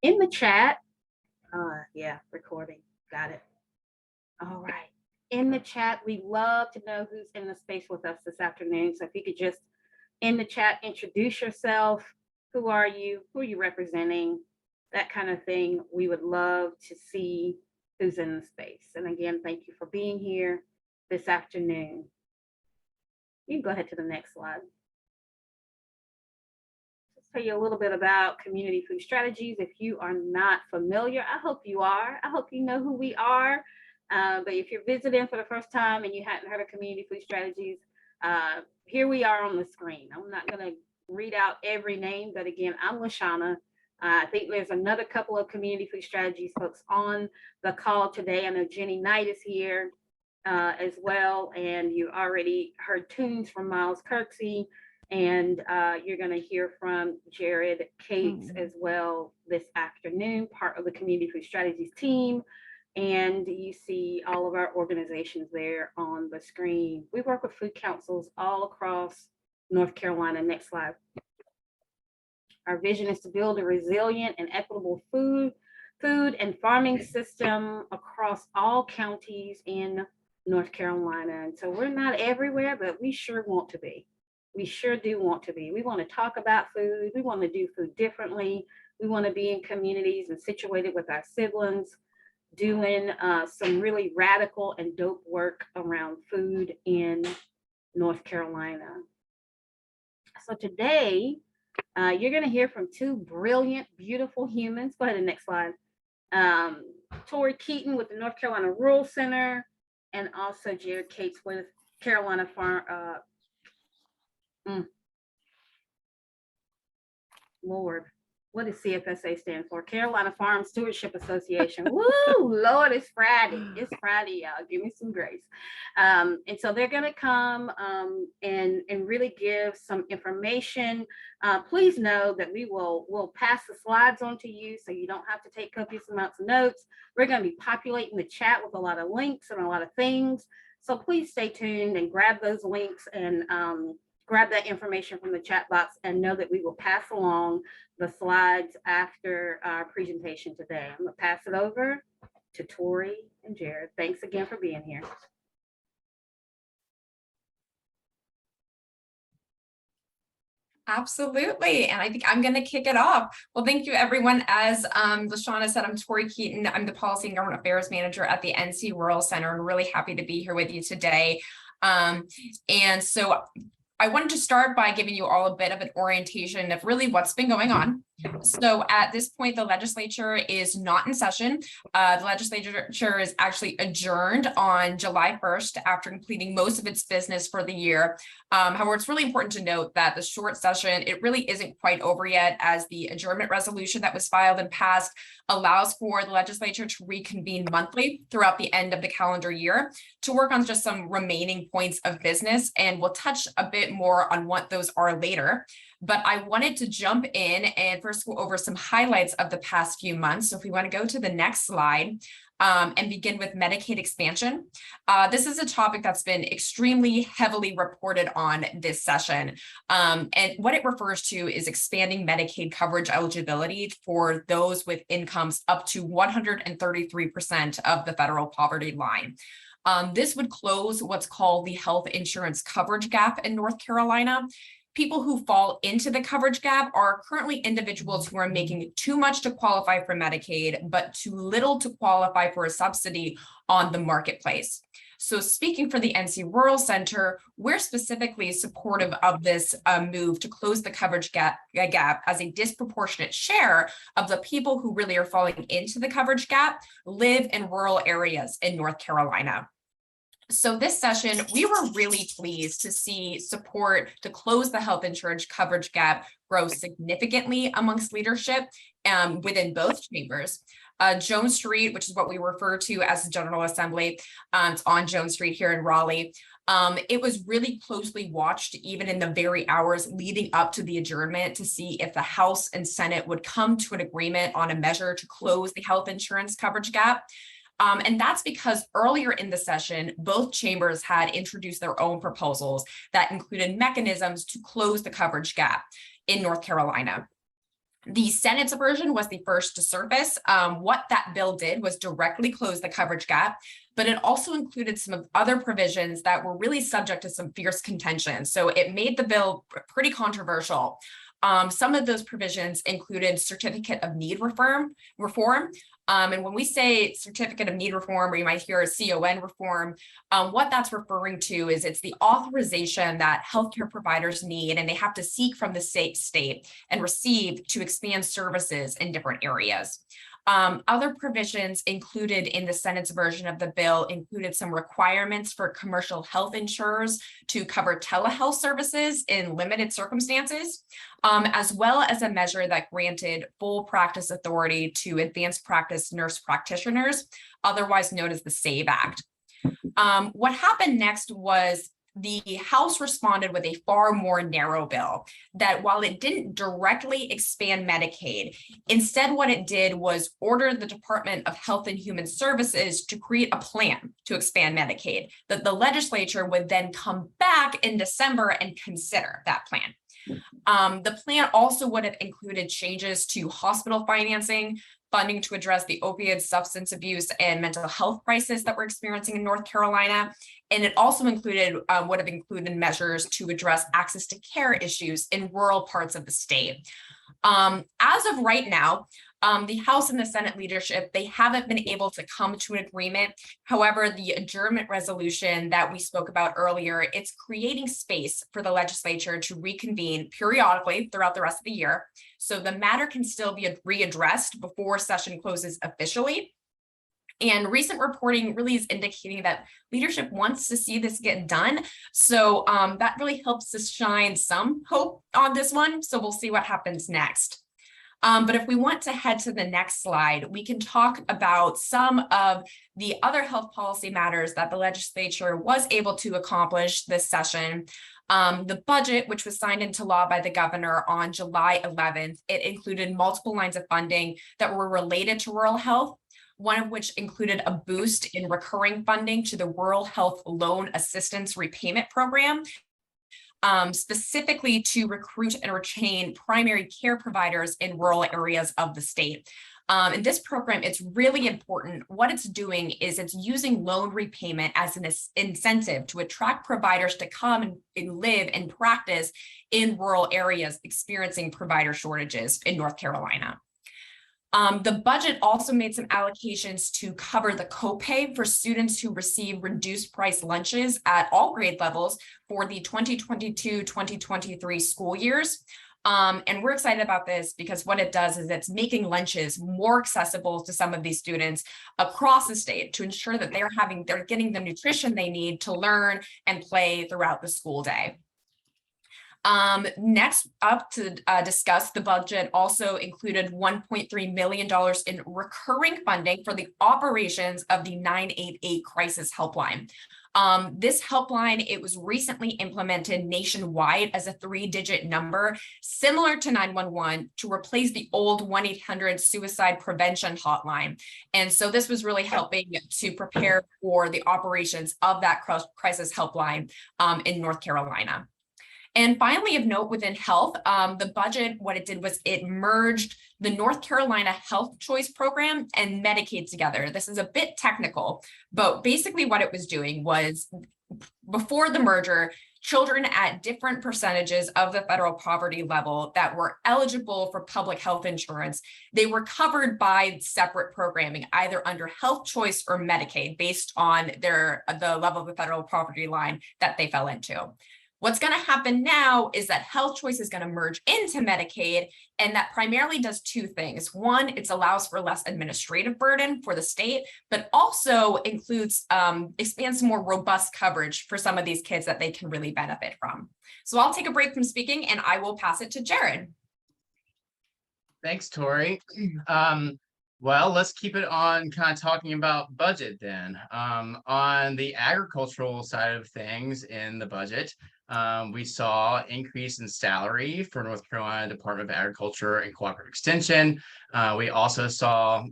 in the chat, yeah, recording, got it. All right. In the chat, we love to know who's in the space with us this afternoon. So if you could just in the chat, introduce yourself. Who are you? Who are you representing? That kind of thing. We would love to see who's in the space. And again, thank you for being here this afternoon. You can go ahead to the next slide. Let's tell you a little bit about community food strategies. If you are not familiar, I hope you are. I hope you know who we are. But if you're visiting for the first time and you hadn't heard of community food strategies, here we are on the screen. I'm not going to read out every name, but again, I'm LaShawna. I think there's another couple of community food strategies folks on the call today. I know Jenny Knight is here as well, and you already heard tunes from Miles Kirksey, and you're going to hear from Jared Cates as well this afternoon, part of the community food strategies team. And you see all of our organizations there on the screen. We work with food councils all across North Carolina. Next slide. Our vision is to build a resilient and equitable food and farming system across all counties in North Carolina. And so we're not everywhere, but we sure want to be. We sure do want to be. We want to talk about food. We want to do food differently. We want to be in communities and situated with our siblings, doing some really radical and dope work around food in North Carolina. So today, you're going to hear from two brilliant, beautiful humans. Go ahead to the next slide. Torie Keeton with the North Carolina Rural Center, and also Jared Cates with Carolina Farm. Lord. What does CFSA stand for? Carolina Farm Stewardship Association. Woo, Lord, it's Friday. It's Friday, y'all. Give me some grace. And so they're going to come and really give some information. Please know that we'll pass the slides on to you so you don't have to take copious amounts of notes. We're going to be populating the chat with a lot of links and a lot of things. So please stay tuned and grab those links and grab that information from the chat box, and know that we will pass along the slides after our presentation today. I'm gonna pass it over to Torie and Jared. Thanks again for being here. Absolutely. And I think I'm going to kick it off. Well, thank you, everyone. As LaShawna said, I'm Torie Keeton. I'm the Policy and Government Affairs Manager at the NC Rural Center, and really happy to be here with you today. And so I wanted to start by giving you all a bit of an orientation of really what's been going on. So at this point, the legislature is not in session. The legislature is actually adjourned on July 1st after completing most of its business for the year. However, it's really important to note that the short session, it really isn't quite over yet, as the adjournment resolution that was filed and passed allows for the legislature to reconvene monthly throughout the end of the calendar year to work on just some remaining points of business. And we'll touch a bit more on what those are later. But I wanted to jump in and first go over some highlights of the past few months. So if we want to go to the next slide and begin with Medicaid expansion. This is a topic that's been extremely heavily reported on this session. And what it refers to is expanding Medicaid coverage eligibility for those with incomes up to 133% of the federal poverty line. This would close what's called the health insurance coverage gap in North Carolina. People who fall into the coverage gap are currently individuals who are making too much to qualify for Medicaid, but too little to qualify for a subsidy on the marketplace. So speaking for the NC Rural Center, we're specifically supportive of this move to close the coverage gap as a disproportionate share of the people who really are falling into the coverage gap live in rural areas in North Carolina. So this session, we were really pleased to see support to close the health insurance coverage gap grow significantly amongst leadership within both chambers. Jones Street, which is what we refer to as the General Assembly, it's on Jones Street here in Raleigh. It was really closely watched even in the very hours leading up to the adjournment to see if the House and Senate would come to an agreement on a measure to close the health insurance coverage gap. And that's because earlier in the session, both chambers had introduced their own proposals that included mechanisms to close the coverage gap in North Carolina. The Senate's version was the first to surface. What that bill did was directly close the coverage gap, but it also included some of other provisions that were really subject to some fierce contention. So it made the bill pretty controversial. Some of those provisions included certificate of need reform. And when we say certificate of need reform, or you might hear a CON reform, what that's referring to is it's the authorization that healthcare providers need, and they have to seek from the state and receive to expand services in different areas. Other provisions included in the Senate's version of the bill included some requirements for commercial health insurers to cover telehealth services in limited circumstances, as well as a measure that granted full practice authority to advanced practice nurse practitioners, otherwise known as the SAVE Act. What happened next was the House responded with a far more narrow bill that, while it didn't directly expand Medicaid, instead what it did was order the Department of Health and Human Services to create a plan to expand Medicaid, that the legislature would then come back in December and consider that plan. The plan also would have included changes to hospital financing, funding to address the opioid, substance abuse, and mental health crisis that we're experiencing in North Carolina. And it also would have included measures to address access to care issues in rural parts of the state. As of right now, the House and the Senate leadership, they haven't been able to come to an agreement. However, the adjournment resolution that we spoke about earlier, it's creating space for the legislature to reconvene periodically throughout the rest of the year. So the matter can still be readdressed before session closes officially. And recent reporting really is indicating that leadership wants to see this get done. So that really helps to shine some hope on this one. So we'll see what happens next. But if we want to head to the next slide, we can talk about some of the other health policy matters that the legislature was able to accomplish this session. The budget, which was signed into law by the governor on July 11th, it included multiple lines of funding that were related to rural health, one of which included a boost in recurring funding to the Rural Health Loan Assistance Repayment Program, specifically to recruit and retain primary care providers in rural areas of the state. In this program, it's really important. What it's doing is it's using loan repayment as an incentive to attract providers to come and live and practice in rural areas experiencing provider shortages in North Carolina. The budget also made some allocations to cover the copay for students who receive reduced price lunches at all grade levels for the 2022-2023 school years. And we're excited about this because what it does is it's making lunches more accessible to some of these students across the state to ensure that they're getting the nutrition they need to learn and play throughout the school day. Next up to discuss the budget also included $1.3 million in recurring funding for the operations of the 988 crisis helpline. This helpline, it was recently implemented nationwide as a 3-digit number, similar to 911, to replace the old 1-800 suicide prevention hotline. And so this was really helping to prepare for the operations of that crisis helpline in North Carolina. And finally, of note within health, the budget, what it did was it merged the North Carolina Health Choice Program and Medicaid together. This is a bit technical, but basically what it was doing was, before the merger, children at different percentages of the federal poverty level that were eligible for public health insurance, they were covered by separate programming, either under Health Choice or Medicaid, based on the level of the federal poverty line that they fell into. What's going to happen now is that Health Choice is going to merge into Medicaid, and that primarily does two things. One, it allows for less administrative burden for the state, but also includes, expands more robust coverage for some of these kids that they can really benefit from. So I'll take a break from speaking and I will pass it to Jared. Thanks, Torie. Well, let's keep it on kind of talking about budget then. On the agricultural side of things in the budget, we saw increase in salary for North Carolina Department of Agriculture and Cooperative Extension. We also saw,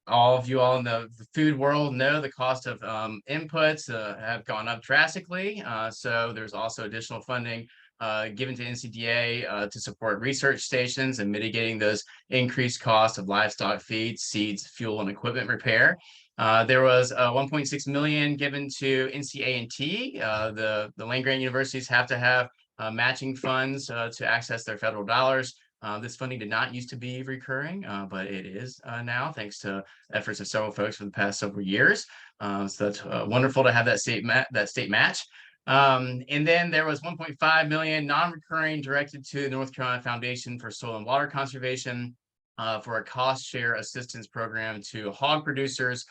all of you all in the food world know the cost of inputs have gone up drastically. So there's also additional funding given to NCDA to support research stations and mitigating those increased costs of livestock feed, seeds, fuel, and equipment repair. There was 1.6 million given to NCA&T. The land-grant universities have to have matching funds to access their federal dollars. This funding did not used to be recurring, but it is now, thanks to efforts of several folks for the past several years. So that's wonderful to have that state match. And then there was 1.5 million non-recurring directed to the North Carolina Foundation for Soil and Water Conservation for a cost share assistance program to hog producers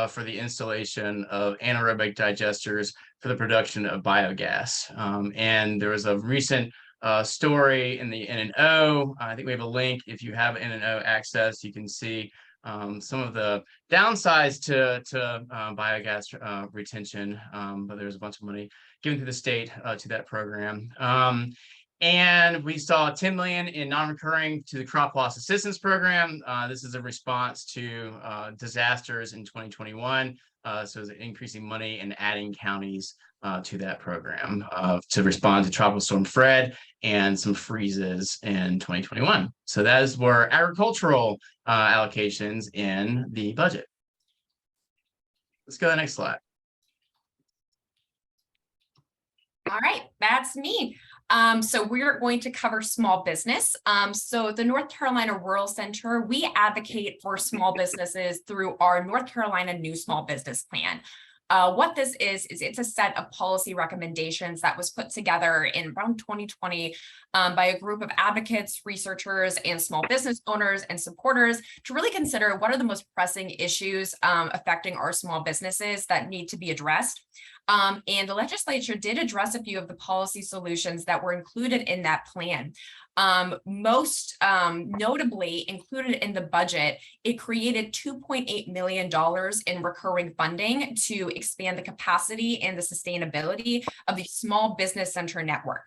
for the installation of anaerobic digesters for the production of biogas. And there was a recent story in the NNO. I think we have a link. If you have NNO access, you can see some of the downsides to biogas retention, but there's a bunch of money given to the state to that program. And we saw 10 million in non-recurring to the crop loss assistance program. This is a response to disasters in 2021. So it's increasing money and adding counties to that program to respond to Tropical Storm Fred and some freezes in 2021. So those were agricultural allocations in the budget. Let's go to the next slide. All right, that's me. So we're going to cover small business. So the North Carolina Rural Center, we advocate for small businesses through our North Carolina New Small Business Plan. What this is it's a set of policy recommendations that was put together in around 2020 by a group of advocates, researchers, and small business owners and supporters to really consider what are the most pressing issues affecting our small businesses that need to be addressed. And the legislature did address a few of the policy solutions that were included in that plan. Most notably included in the budget, it created $2.8 million in recurring funding to expand the capacity and the sustainability of the small business center network.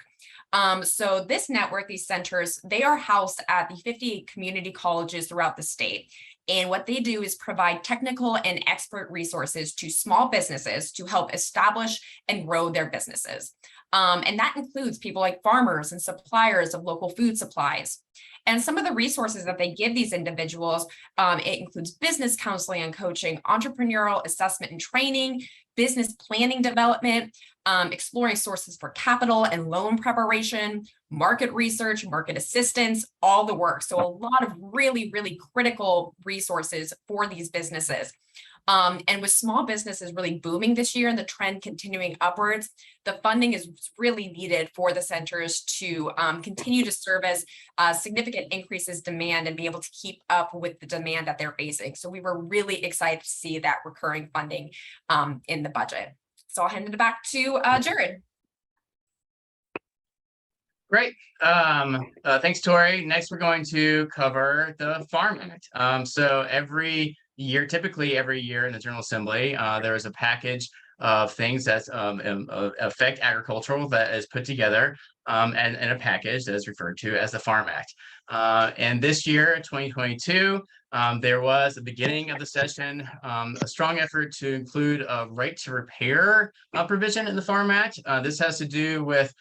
So this network, these centers, they are housed at the 58 community colleges throughout the state. And what they do is provide technical and expert resources to small businesses to help establish and grow their businesses. And that includes people like farmers and suppliers of local food supplies. And some of the resources that they give these individuals, it includes business counseling and coaching, entrepreneurial assessment and training, business planning development, exploring sources for capital and loan preparation, market research, market assistance, all the work. So a lot of really, really critical resources for these businesses. And with small businesses really booming this year and the trend continuing upwards, the funding is really needed for the centers to continue to service significant increases demand and be able to keep up with the demand that they're facing. So we were really excited to see that recurring funding in the budget. So I'll hand it back to Jared. Great. Thanks, Torie. Next, we're going to cover the Farm Act. So typically every year in the General Assembly, there is a package of things that affect agricultural that is put together and a package that is referred to as the Farm Act. And this year, 2022, there was at the beginning of the session a strong effort to include a right to repair provision in the Farm Act. This has to do with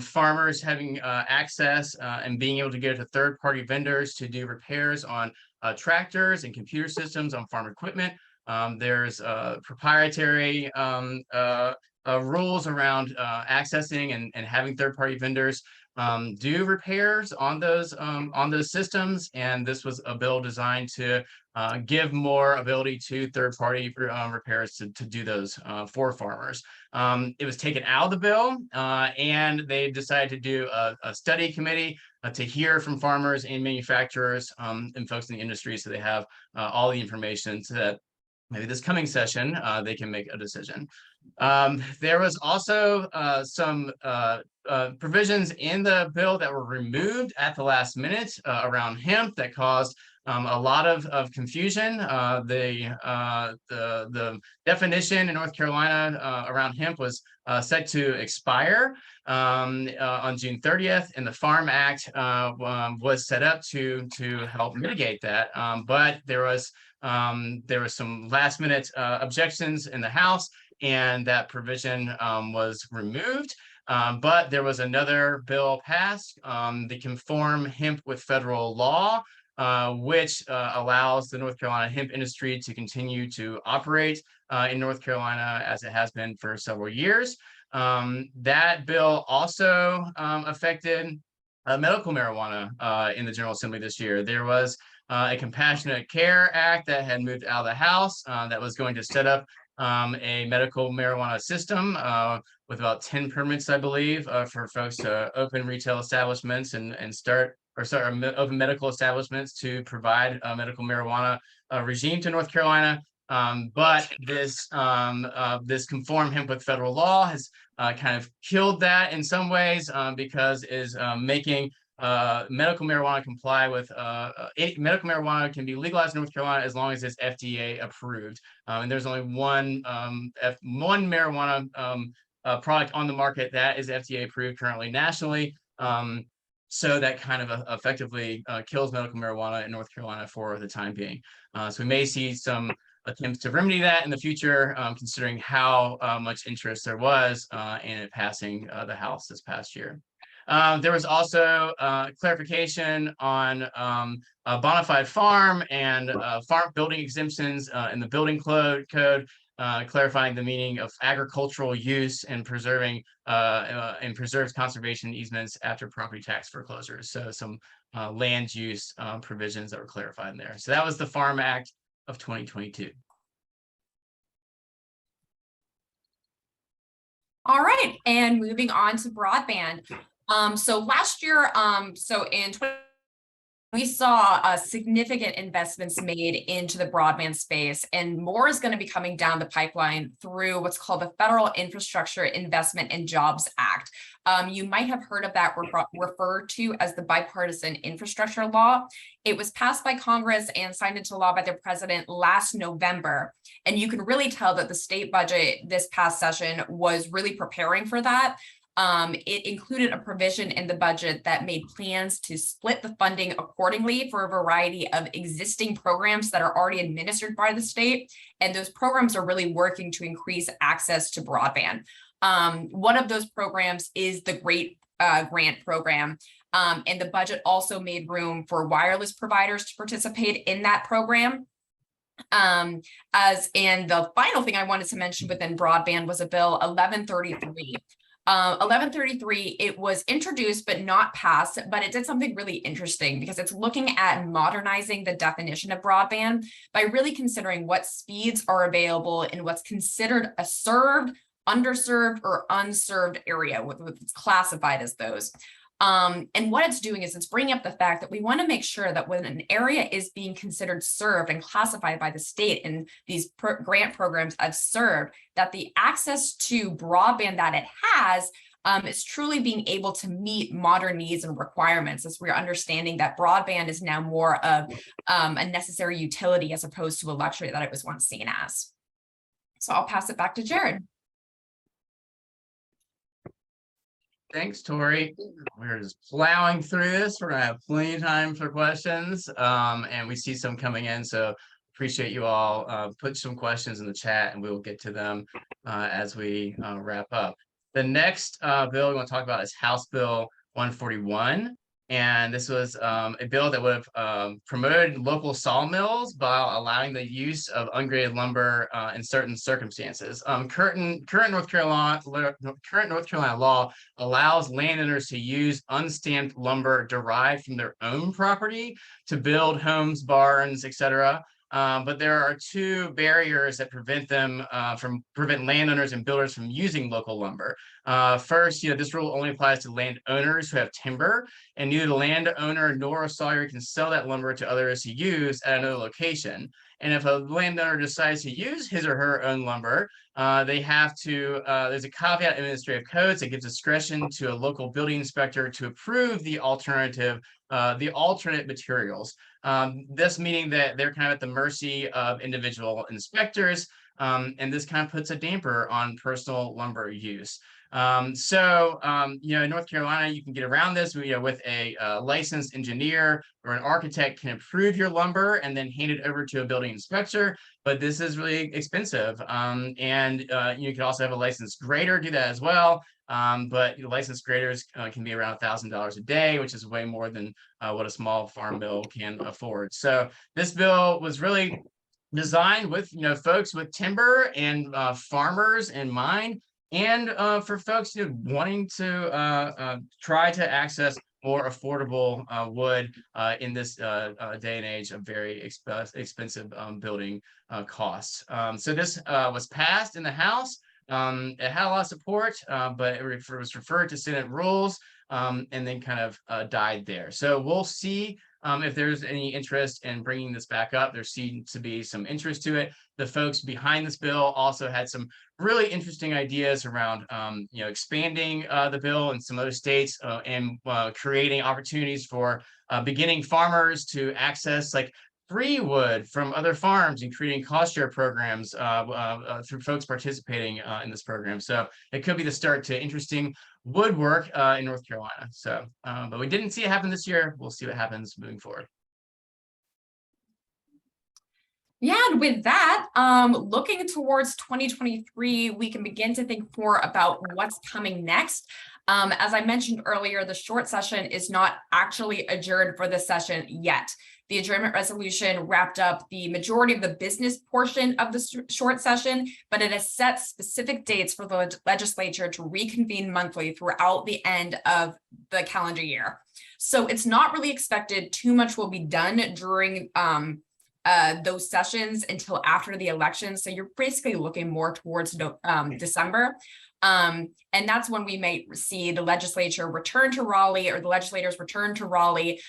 farmers having access and being able to go to third-party vendors to do repairs on tractors and computer systems on farm equipment. There's proprietary rules around accessing and having third-party vendors do repairs on those systems. And this was a bill designed to give more ability to third-party repairs to do those for farmers. It was taken out of the bill, and they decided to do a study committee to hear from farmers and manufacturers and folks in the industry, so they have all the information so that maybe this coming session they can make a decision. There was also some provisions in the bill that were removed at the last minute around hemp that caused a lot of confusion. The definition in North Carolina around hemp was set to expire on June 30th, and the Farm Act was set up to help mitigate that. But there was some last minute objections in the House, and that provision was removed. But there was another bill passed, the Conform Hemp with Federal Law, which allows the North Carolina hemp industry to continue to operate in North Carolina as it has been for several years. That bill also affected medical marijuana in the General Assembly this year. There was a Compassionate Care Act that had moved out of the House that was going to set up a medical marijuana system with about 10 permits, I believe, for folks to open retail establishments and open medical establishments to provide a medical marijuana regime to North Carolina. But this Conform Hemp with Federal Law has kind of killed that in some ways because it is making medical marijuana comply with medical marijuana can be legalized in North Carolina as long as it's FDA approved. And there's only one marijuana product on the market that is FDA approved currently nationally. So that kind of effectively kills medical marijuana in North Carolina for the time being. So we may see some attempts to remedy that in the future, considering how much interest there was in it passing the House this past year. There was also clarification on a bona fide farm and farm building exemptions in the building code, clarifying the meaning of agricultural use and preserving and preserves conservation easements after property tax foreclosures. So some land use provisions that were clarified in there. So that was the Farm Act of 2022. All right, and moving on to broadband. So last year, so in we saw significant investments made into the broadband space, and more is going to be coming down the pipeline through what's called the Federal Infrastructure Investment and Jobs Act. You might have heard of that referred to as the Bipartisan Infrastructure Law. It was passed by Congress and signed into law by the president last November. And you can really tell that the state budget this past session was really preparing for that. It included a provision in the budget that made plans to split the funding accordingly for a variety of existing programs that are already administered by the state. And those programs are really working to increase access to broadband. One of those programs is the GREAT grant program. And the budget also made room for wireless providers to participate in that program. And the final thing I wanted to mention within broadband was a bill 1133. 1133, it was introduced but not passed, but it did something really interesting because it's looking at modernizing the definition of broadband by really considering what speeds are available in what's considered a served, underserved, or unserved area, what's classified as those. And what it's doing is it's bringing up the fact that we want to make sure that when an area is being considered served and classified by the state in these grant programs as served, that the access to broadband that it has is truly being able to meet modern needs and requirements, as we're understanding that broadband is now more of a necessary utility as opposed to a luxury that it was once seen as. So I'll pass it back to Jared. Thanks, Torie. We're just plowing through this. We're gonna have plenty of time for questions, and we see some coming in. So appreciate you all. Put some questions in the chat, and we will get to them as we wrap up. The next bill we want to talk about is House Bill 141. And this was a bill that would have promoted local sawmills by allowing the use of ungraded lumber in certain circumstances. Current North Carolina law allows landowners to use unstamped lumber derived from their own property to build homes, barns, etc. But there are two barriers that prevent landowners and builders from using local lumber. First, this rule only applies to landowners who have timber, and neither the landowner nor a sawyer can sell that lumber to others to use at another location. And if a landowner decides to use his or her own lumber, they have to, there's a caveat in administrative codes that gives discretion to a local building inspector to approve the alternate materials. This meaning that they're kind of at the mercy of individual inspectors, and this kind of puts a damper on personal lumber use. In North Carolina, you can get around this with a licensed engineer or an architect can approve your lumber and then hand it over to a building inspector, but this is really expensive. You can also have a licensed grader do that as well. but licensed graders can be around $1,000 a day, which is way more than what a small farm bill can afford. So this bill was really designed with folks with timber and farmers in mind, and for folks wanting to try to access more affordable wood in this day and age of very expensive building costs. So this was passed in the House. It had a lot of support, but it was referred to Senate rules and then kind of died there. So we'll see if there's any interest in bringing this back up. There seems to be some interest to it. The folks behind this bill also had some really interesting ideas around, expanding the bill in some other states and creating opportunities for beginning farmers to access like free wood from other farms and creating cost share programs through folks participating in this program. So it could be the start to interesting woodwork in North Carolina. So, but we didn't see it happen this year. We'll see what happens moving forward. Yeah, and with that, looking towards 2023, we can begin to think more about what's coming next. As I mentioned earlier, the short session is not actually adjourned for this session yet. The adjournment resolution wrapped up the majority of the business portion of the short session, but it has set specific dates for the legislature to reconvene monthly throughout the end of the calendar year. So it's not really expected too much will be done during those sessions until after the election. So you're basically looking more towards December. And that's when we may see the legislature return to Raleigh, or the legislators return to Raleigh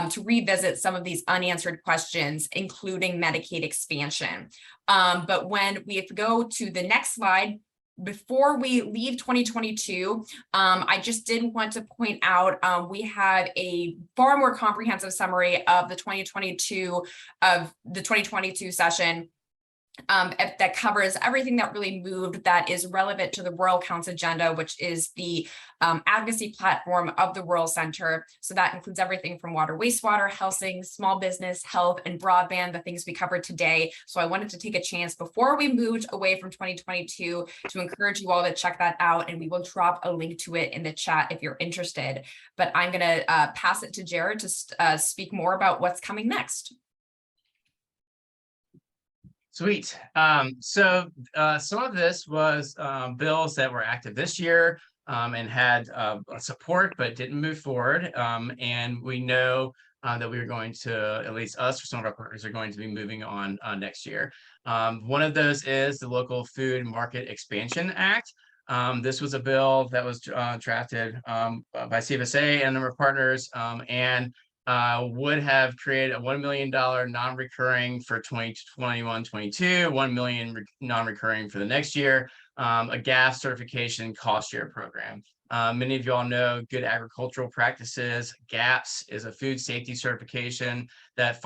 to revisit some of these unanswered questions, including Medicaid expansion. But when we go to the next slide, before we leave 2022, I just did want to point out we have a far more comprehensive summary of the 2022 session that covers everything that really moved that is relevant to the Rural Counts agenda, which is the advocacy platform of the Rural Center. So that includes everything from water, wastewater, housing, small business, health, and broadband, the things we covered today. So I wanted to take a chance before we moved away from 2022 to encourage you all to check that out, and we will drop a link to it in the chat if you're interested. But I'm going to pass it to Jared to speak more about what's coming next. Sweet. So some of this was bills that were active this year and had support but didn't move forward. And we know that we are going to, at least us or some of our partners, are going to be moving on next year. One of those is the Local Food Market Expansion Act. This was a bill that was drafted by CFSA and a number of partners, and would have created a $1 million non-recurring for 2021-22, $1 million non-recurring for the next year, a GAF certification cost share program. Many of you all know good agricultural practices. GAPS is a food safety certification that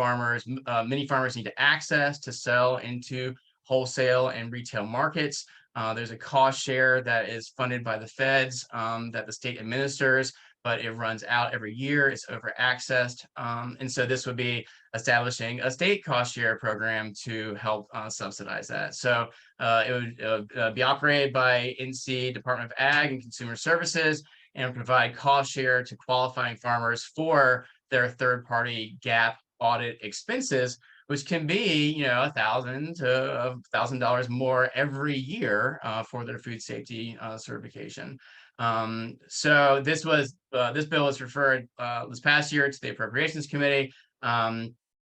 many farmers need to access to sell into wholesale and retail markets. There's a cost share that is funded by the feds that the state administers, but it runs out every year. It's over accessed. And so this would be establishing a state cost share program to help subsidize that. So it would be operated by NC Department of Ag and Consumer Services, and provide cost share to qualifying farmers for their third-party GAP audit expenses, which can be, $1,000 to $1,000 more every year for their food safety certification. So this bill was referred this past year to the Appropriations Committee, but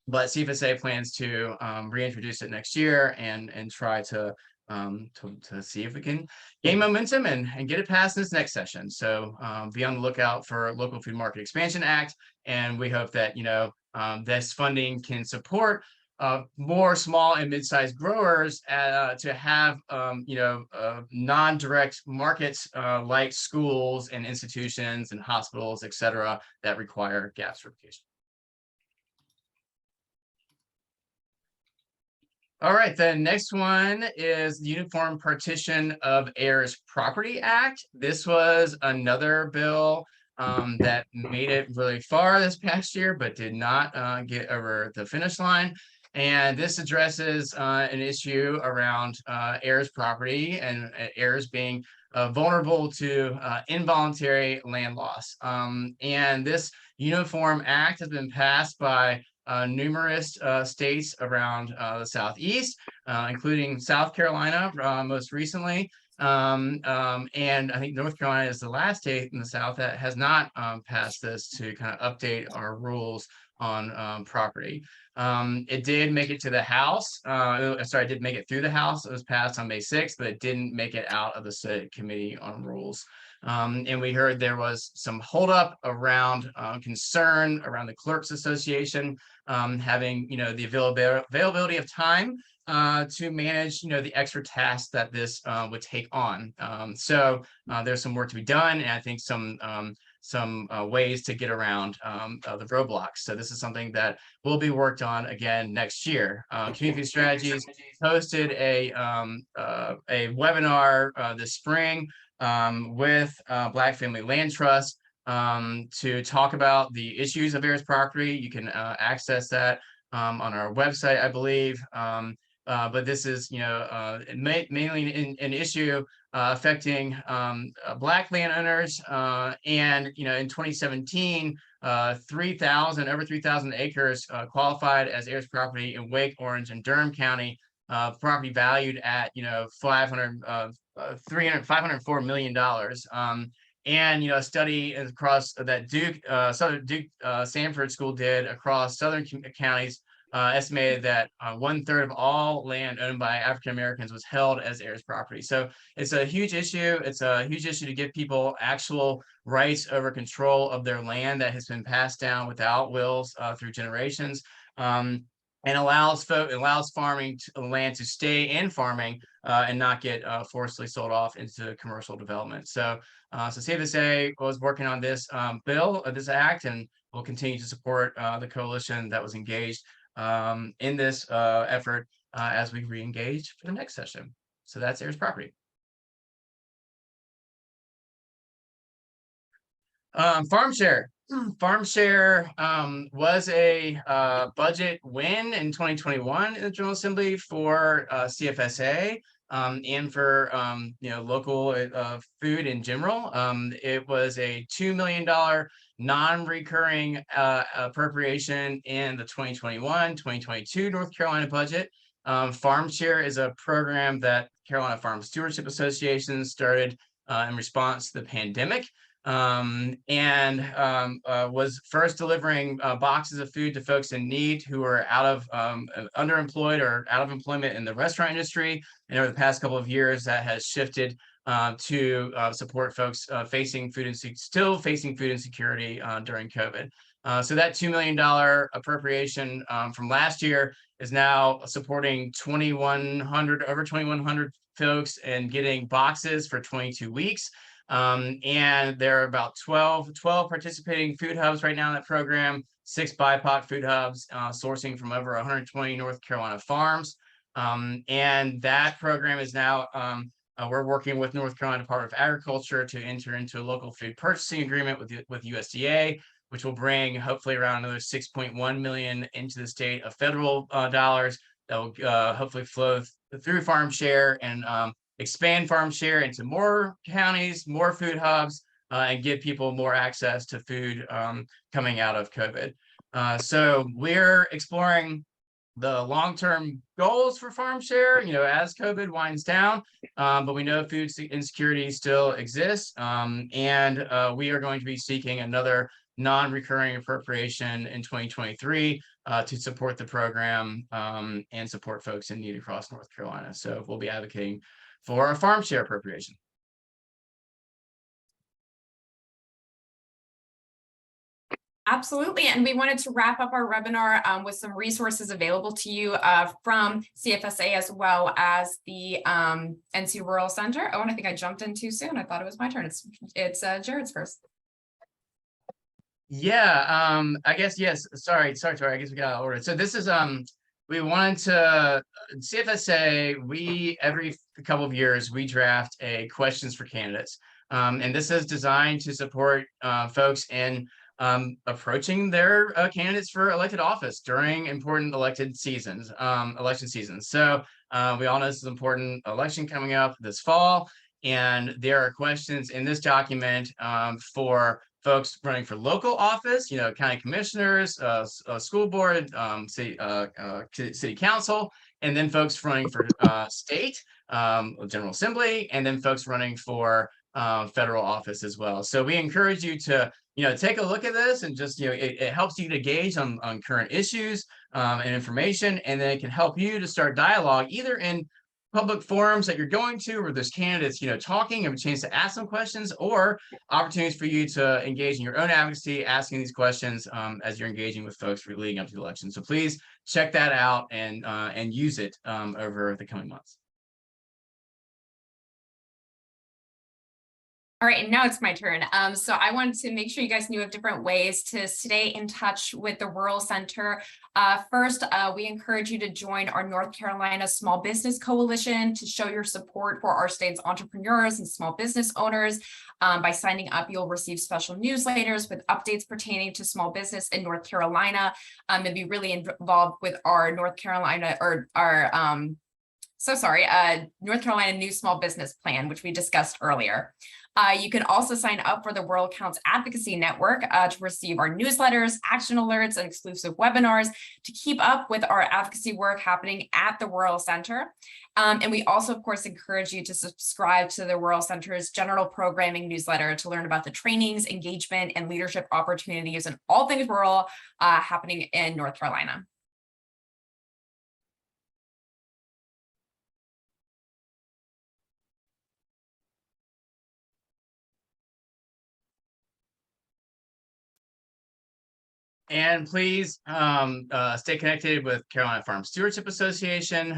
CFSA plans to reintroduce it next year and try to see if we can gain momentum and get it passed this next session. So be on the lookout for Local Food Market Expansion Act, and we hope that this funding can support more small and mid-sized growers to have non-direct markets like schools and institutions and hospitals, et cetera, that require GAP certification. All right, the next one is the Uniform Partition of Heirs Property Act. This was another bill that made it really far this past year, but did not get over the finish line. And this addresses an issue around heirs property and heirs being vulnerable to involuntary land loss. And this Uniform Act has been passed by numerous states around the Southeast, including South Carolina most recently. And I think North Carolina is the last state in the South that has not passed this to kind of update our rules on property. It did make it to the House. Sorry, it did make it through the House. It was passed on May 6th, but it didn't make it out of the Senate Committee on Rules. And we heard there was some holdup around concern around the Clerks Association having, the availability of time to manage, the extra tasks that this would take on. So there's some work to be done, and I think some ways to get around the roadblocks. So this is something that will be worked on again next year. Community Strategies hosted a webinar this spring with Black Family Land Trust to talk about the issues of heirs property. You can access that on our website, I believe. But this is, mainly an issue affecting Black landowners. And, in 2017, over 3,000 acres qualified as heirs property in Wake, Orange, and Durham County, property valued at, $504 million. And a study across that Southern Duke Sanford School did across southern counties estimated that 1/3 of all land owned by African Americans was held as heirs property. So it's a huge issue. It's a huge issue to give people actual rights over control of their land that has been passed down without wills through generations. And allows farming land to stay in farming and not get forcibly sold off into commercial development. So CFSA was working on this this act, and will continue to support the coalition that was engaged in this effort as we re-engage for the next session. So that's heirs property. Farm share. Farm share was a budget win in 2021 in the General Assembly for CFSA and for local food in general. It was a $2 million non-recurring appropriation in the 2021-2022 North Carolina budget. Farm share is a program that Carolina Farm Stewardship Association started in response to the pandemic. Was first delivering boxes of food to folks in need who are underemployed or out of employment in the restaurant industry. And over the past couple of years, that has shifted to support folks still facing food insecurity during COVID. So that $2 million appropriation from last year is now supporting over 2,100 folks and getting boxes for 22 weeks. And there are about 12 participating food hubs right now in that program, 6 BIPOC food hubs sourcing from over 120 North Carolina farms. And that program is now, we're working with North Carolina Department of Agriculture to enter into a local food purchasing agreement with USDA, which will bring hopefully around another $6.1 million into the state of federal dollars that will hopefully flow through farm share and expand farm share into more counties, more food hubs, and give people more access to food coming out of COVID. So we're exploring the long-term goals for farm share, as COVID winds down, but we know food insecurity still exists, and we are going to be seeking another non-recurring appropriation in 2023 to support the program and support folks in need across North Carolina. So we'll be advocating for a farm share appropriation. Absolutely. And we wanted to wrap up our webinar with some resources available to you from CFSA as well as the NC Rural Center. Oh, and I think I jumped in too soon. I thought it was my turn. It's Jared's first. Yeah, I guess, yes. Sorry, Torie. I guess we got out of order. So this is, we wanted to, CFSA, every couple of years, we draft a questions for candidates. And this is designed to support folks in approaching their candidates for elected office during important election seasons. So we all know this is an important election coming up this fall, and there are questions in this document for folks running for local office, county commissioners, school board, city council, and then folks running for state, general assembly, and then folks running for federal office as well. So we encourage you to take a look at this, and just it helps you to gauge on current issues and information, and then it can help you to start dialogue either in public forums that you're going to, where there's candidates talking, and a chance to ask some questions, or opportunities for you to engage in your own advocacy, asking these questions as you're engaging with folks leading up to the election. So please check that out and use it over the coming months. All right, and now it's my turn. So I wanted to make sure you guys knew of different ways to stay in touch with the Rural Center. First, we encourage you to join our North Carolina Small Business Coalition to show your support for our state's entrepreneurs and small business owners. By signing up, you'll receive special newsletters with updates pertaining to small business in North Carolina, and be really involved with our North Carolina North Carolina New Small Business Plan, which we discussed earlier. You can also sign up for the Rural Counts Advocacy Network to receive our newsletters, action alerts, and exclusive webinars to keep up with our advocacy work happening at the Rural Center. And we also, of course, encourage you to subscribe to the Rural Center's general programming newsletter to learn about the trainings, engagement, and leadership opportunities and all things rural happening in North Carolina. And please stay connected with Carolina Farm Stewardship Association.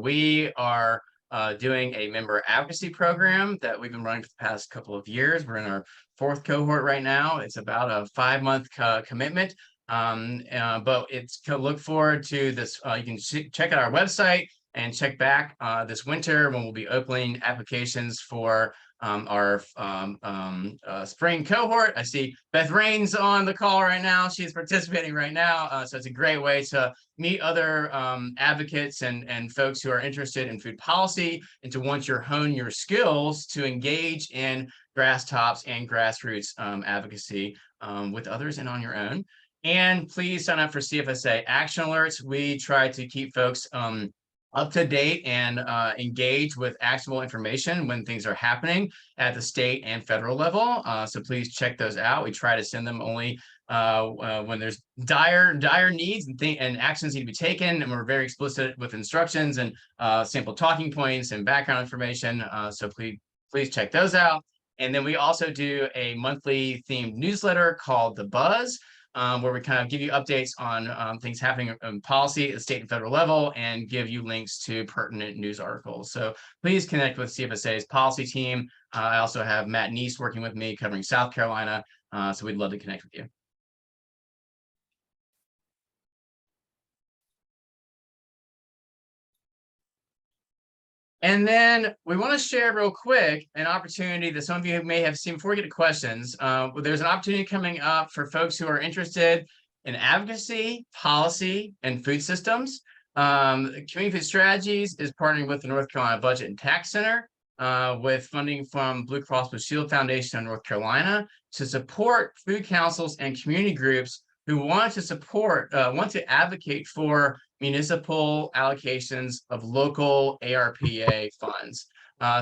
We are doing a member advocacy program that we've been running for the past couple of years. We're in our 4th cohort right now. It's about a 5-month commitment, but it's to look forward to this. You can check out our website and check back this winter when we'll be opening applications for our spring cohort. I see Beth Rain's on the call right now. She's participating right now. So it's a great way to meet other advocates and folks who are interested in food policy, and to want to hone your skills to engage in grass tops and grassroots advocacy with others and on your own. And please sign up for CFSA action alerts. We try to keep folks up to date and engage with actionable information when things are happening at the state and federal level. So please check those out. We try to send them only when there's dire needs and actions need to be taken, and we're very explicit with instructions and sample talking points and background information. So please check those out. And then we also do a monthly themed newsletter called The Buzz, where we kind of give you updates on things happening in policy at the state and federal level, and give you links to pertinent news articles. So please connect with CFSA's policy team. I also have Matt Neese working with me covering South Carolina. So we'd love to connect with you. And then we want to share real quick an opportunity that some of you may have seen before we get to questions. There's an opportunity coming up for folks who are interested in advocacy, policy, and food systems. Community Food Strategies is partnering with the North Carolina Budget and Tax Center with funding from Blue Cross Blue Shield Foundation of North Carolina to support food councils and community groups who want to advocate for municipal allocations of local ARPA funds.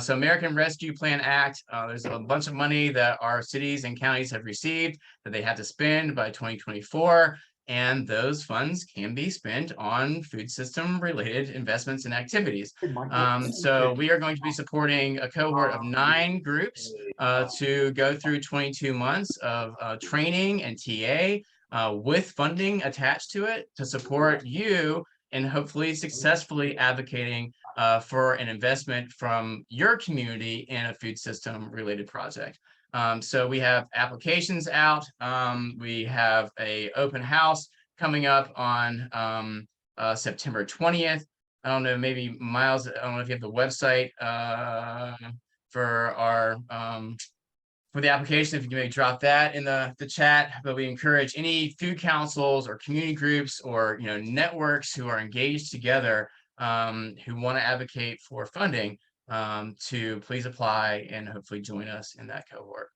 So American Rescue Plan Act, there's a bunch of money that our cities and counties have received that they have to spend by 2024. And those funds can be spent on food system related investments and activities. So we are going to be supporting a cohort of 9 groups to go through 22 months of training and TA with funding attached to it to support you and hopefully successfully advocating for an investment from your community in a food system related project. So we have applications out. We have an open house coming up on September 20th. I don't know, maybe Miles, I don't know if you have the website for our for the application, if you can maybe drop that in the chat, but we encourage any food councils or community groups or, networks who are engaged together, who want to advocate for funding, to please apply and hopefully join us in that cohort.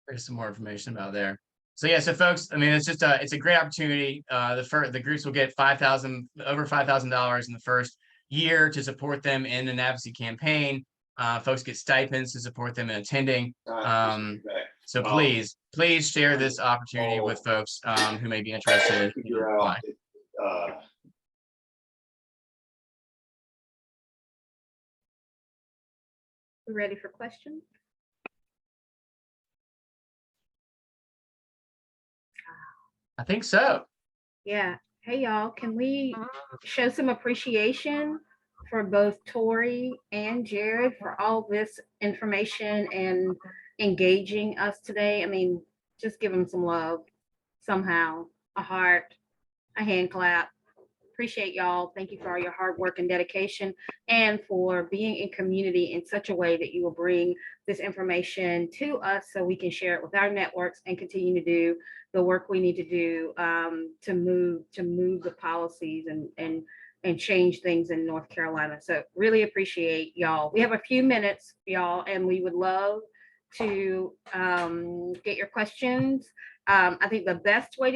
There's some more information about there. So yeah, so folks, I mean, it's just it's a great opportunity. The groups will get over $5,000 in the first year to support them in an advocacy campaign. Folks get stipends to support them in attending. So please share this opportunity with folks who may be interested in applying. We ready for questions? I think so. Yeah. Hey, y'all, can we show some appreciation for both Torie and Jared for all this information and engaging us today? I mean, just give them some love somehow, a heart, a hand clap. Appreciate y'all. Thank you for all your hard work and dedication, and for being in community in such a way that you will bring this information to us so we can share it with our networks and continue to do the work we need to do to move the policies and change things in North Carolina. So really appreciate y'all. We have a few minutes, y'all, and we would love to get your questions. I think the best way to